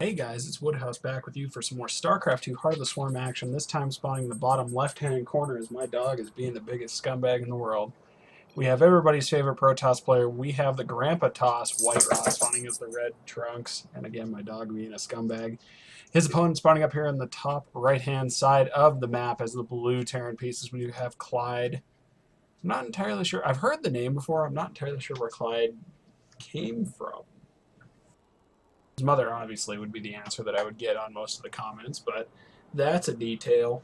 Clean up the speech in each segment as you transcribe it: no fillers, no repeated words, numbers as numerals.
Hey guys, it's Woodhouse back with you for some more StarCraft 2 Heart of the Swarm action, this time spawning in the bottom left-hand corner as my dog is being the biggest scumbag in the world. We have everybody's favorite Protoss player. We have the Grandpa Toss, WhiteRa, spawning as the red trunks, and again, my dog being a scumbag. His opponent spawning up here on the top right-hand side of the map as the blue Terran pieces. We do have Clyde. I'm not entirely sure. I've heard the name before. I'm not entirely sure where Clyde came from. His mother, obviously, would be the answer that I would get on most of the comments, but that's a detail.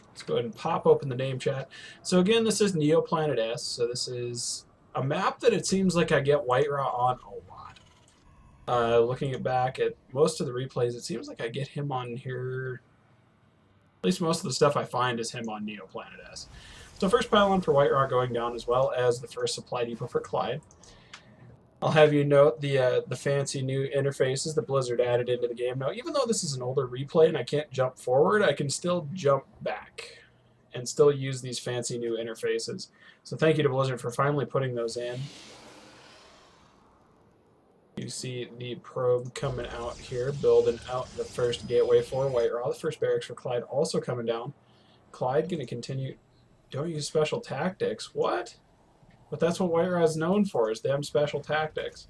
Let's go ahead and pop open the name chat. So again, this is Neoplanet S, so this is a map that it seems like I get WhiteRa on a lot. Looking back at most of the replays, it seems like I get him on here. At least most of the stuff I find is him on Neoplanet S. So first pylon for WhiteRa going down, as well as the first supply depot for Clyde. I'll have you note the fancy new interfaces that Blizzard added into the game. Now, even though this is an older replay and I can't jump forward, I can still jump back and still use these fancy new interfaces. So thank you to Blizzard for finally putting those in. You see the probe coming out here, building out the first gateway for WhiteRa. The first barracks for Clyde also coming down. Clyde going to continue. Don't use special tactics. What? But that's what WhiteRa is known for, is them special tactics.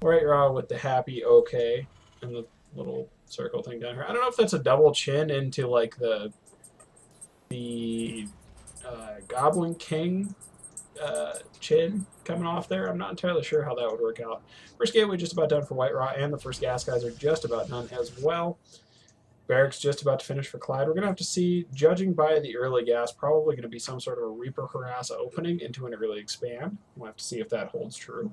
WhiteRa with the happy OK and the little circle thing down here. I don't know if that's a double chin into like the Goblin King chin coming off there. I'm not entirely sure how that would work out. First gateway just about done for WhiteRa, and the first gas guys are just about done as well. Barracks just about to finish for Clyde. We're going to have to see, judging by the early gas, probably going to be some sort of a Reaper harass opening into an early expand. We'll have to see if that holds true.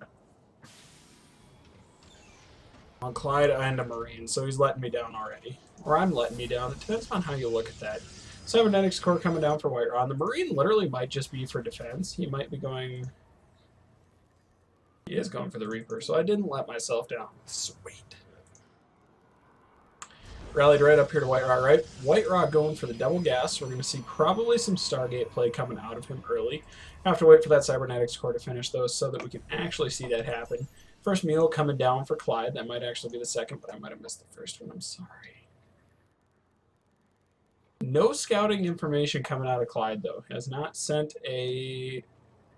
On Clyde and a Marine, so he's letting me down already. Or I'm letting me down. It depends on how you look at that. Cybernetics core coming down for WhiteRa. And the Marine literally might just be for defense. He might be going... He is going for the Reaper, so I didn't let myself down. Sweet. Rallied right up here to WhiteRa, right? WhiteRa going for the double gas. So we're going to see probably some Stargate play coming out of him early. Have to wait for that Cybernetics core to finish those so that we can actually see that happen. First meal coming down for Clyde. That might actually be the second, but I might have missed the first one. I'm sorry. No scouting information coming out of Clyde, though. He has not sent a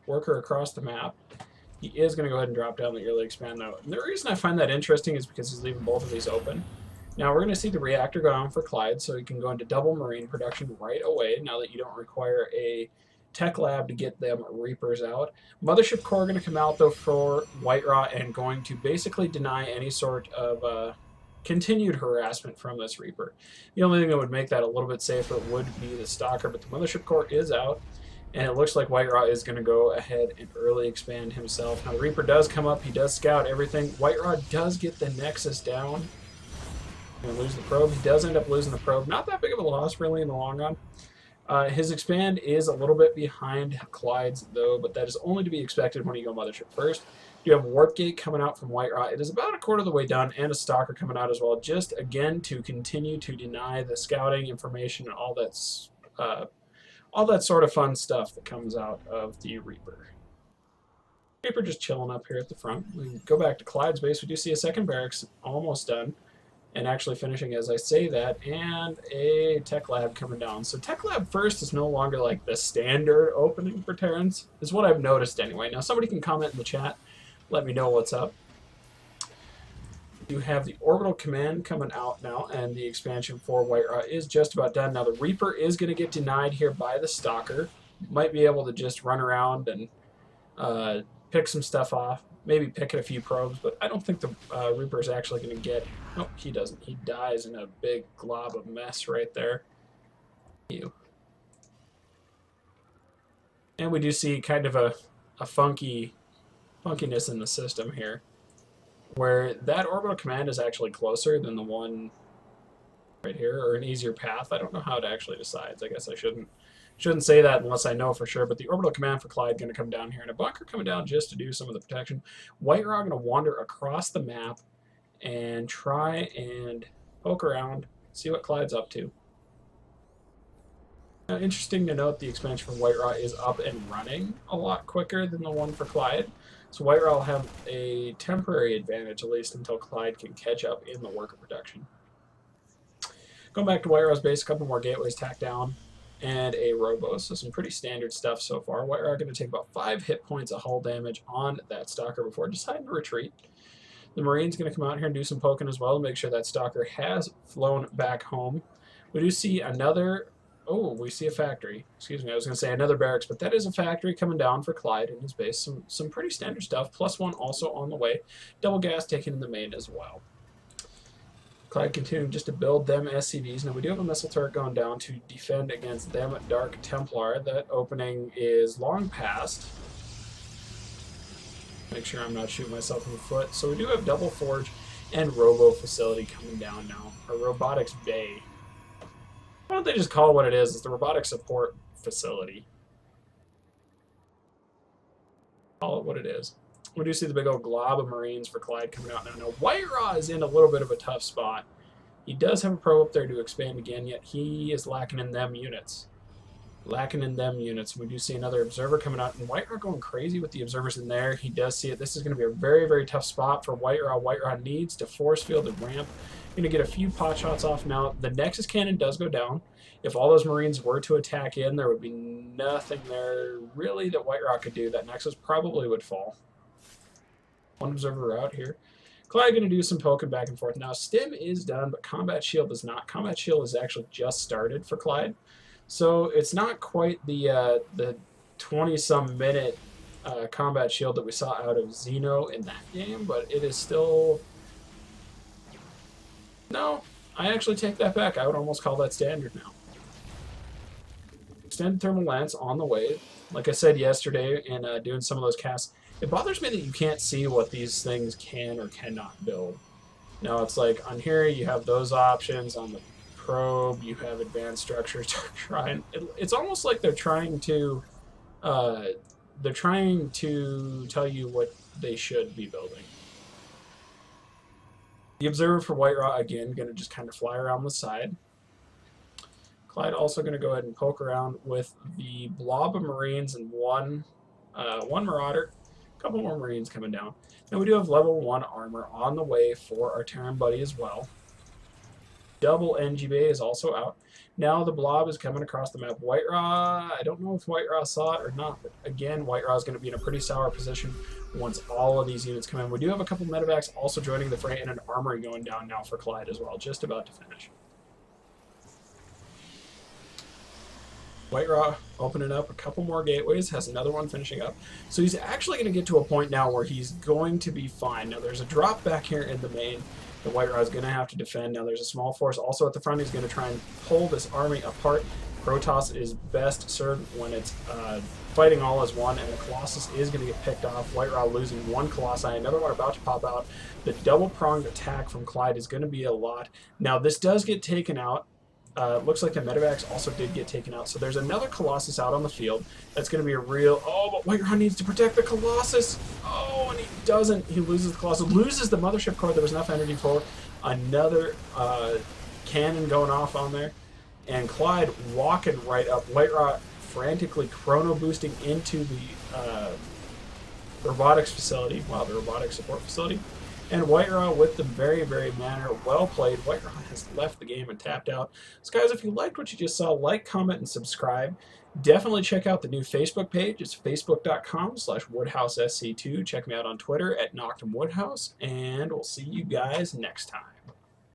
worker across the map. He is going to go ahead and drop down the early expand, though. And the reason I find that interesting is because he's leaving both of these open. Now we're going to see the reactor go on for Clyde, so he can go into double Marine production right away, now that you don't require a tech lab to get them Reapers out. Mothership core going to come out, though, for WhiteRa, and going to basically deny any sort of continued harassment from this Reaper. The only thing that would make that a little bit safer would be the Stalker, but the Mothership core is out, and it looks like WhiteRa is going to go ahead and early expand himself. Now the Reaper does come up, he does scout everything. WhiteRa does get the Nexus down. Going to lose the probe. He does end up losing the probe. Not that big of a loss, really, in the long run. His expand is a little bit behind Clyde's, though, but that is only to be expected when you go Mothership first. You have Warp Gate coming out from WhiteRa. It is about a quarter of the way done, and a Stalker coming out as well, just, again, to continue to deny the scouting information and all that sort of fun stuff that comes out of the Reaper. Reaper just chilling up here at the front. We go back to Clyde's base. We do see a second barracks almost done. And actually finishing as I say that, and a Tech Lab coming down. So Tech Lab first is no longer like the standard opening for Terrans, is what I've noticed anyway. Now somebody can comment in the chat, let me know what's up. You have the Orbital Command coming out now, and the expansion for WhiteRa is just about done. Now the Reaper is going to get denied here by the Stalker. Might be able to just run around and pick some stuff off. Maybe picking a few probes, but I don't think the Reaper is actually going to get... Nope, he doesn't. He dies in a big glob of mess right there. Ew. And we do see kind of a funkiness in the system here, where that Orbital Command is actually closer than the one right here, or an easier path. I don't know how it actually decides. I guess I shouldn't say that unless I know for sure, but the Orbital Command for Clyde going to come down here, and a bunker coming down just to do some of the protection. WhiteRa going to wander across the map and try and poke around, see what Clyde's up to. Now, interesting to note, the expansion for WhiteRa is up and running a lot quicker than the one for Clyde. So WhiteRa will have a temporary advantage, at least until Clyde can catch up in the worker production. Going back to WhiteRa's base, a couple more gateways tacked down, and a Robo. So some pretty standard stuff so far. WhiteRa going to take about 5 hit points of hull damage on that Stalker before deciding to retreat. The Marine's going to come out here and do some poking as well to make sure that Stalker has flown back home. We do see another... Oh, we see a factory. Excuse me, I was going to say another barracks, but that is a factory coming down for Clyde in his base. Some pretty standard stuff. +1 also on the way. Double gas taken in the main as well. Clyde continuing just to build them SCVs. Now we do have a missile turret going down to defend against them Dark Templar. That opening is long past. Make sure I'm not shooting myself in the foot. So we do have Double Forge and Robo Facility coming down now. Or Robotics Bay. Why don't they just call it what it is? It's the Robotic Support Facility. Call it what it is. We do see the big old glob of Marines for Clyde coming out now. Now, WhiteRa is in a little bit of a tough spot. He does have a pro up there to expand again, yet he is lacking in them units. We do see another observer coming out, and WhiteRa going crazy with the observers in there. He does see it. This is going to be a very, very tough spot for WhiteRa. WhiteRa needs to force field and ramp. Going to get a few pot shots off now. The Nexus cannon does go down. If all those Marines were to attack in, there would be nothing there really that WhiteRa could do. That Nexus probably would fall. One observer out here. Clyde going to do some poking back and forth. Now, Stim is done, but Combat Shield is not. Combat Shield is actually just started for Clyde. So it's not quite the 20-some minute Combat Shield that we saw out of Xeno in that game, but it is still... No, I actually take that back. I would almost call that standard now. Extended Thermal Lance on the way. Like I said yesterday in doing some of those casts, it bothers me that you can't see what these things can or cannot build. Now, it's like on here you have those options. On the probe you have advanced structures. It's almost like they're trying to tell you what they should be building. The observer for WhiteRa, again, going to just kind of fly around the side. Clyde also going to go ahead and poke around with the blob of Marines and one Marauder. A couple more Marines coming down. Now we do have level 1 armor on the way for our Terran buddy as well. Double NG Bay is also out. Now the blob is coming across the map. WhiteRa, I don't know if WhiteRa saw it or not, but again, WhiteRa is going to be in a pretty sour position once all of these units come in. We do have a couple medevacs also joining the fray and an armory going down now for Clyde as well, just about to finish. WhiteRa opening up a couple more gateways, has another one finishing up. So he's actually going to get to a point now where he's going to be fine. Now there's a drop back here in the main that WhiteRa is going to have to defend. Now there's a small force also at the front. He's going to try and pull this army apart. Protoss is best served when it's fighting all as one, and the Colossus is going to get picked off. WhiteRa losing one Colossi, another one about to pop out. The double-pronged attack from Clyde is going to be a lot. Now this does get taken out. Looks like the medevacs also did get taken out. So there's another Colossus out on the field. That's going to be a real... Oh, but WhiteRa needs to protect the Colossus. Oh, and he doesn't. He loses the Colossus. Loses the mothership core there was enough energy for. Another cannon going off on there. And Clyde walking right up. WhiteRa frantically chrono boosting into the robotics facility. Wow, the robotics support facility. And WhiteRa with the very, very manner. Well played. WhiteRa has left the game and tapped out. So guys, if you liked what you just saw, like, comment, and subscribe. Definitely check out the new Facebook page. It's facebook.com/WoodhouseSC2. Check me out on Twitter @NoctumWoodhouse. And we'll see you guys next time.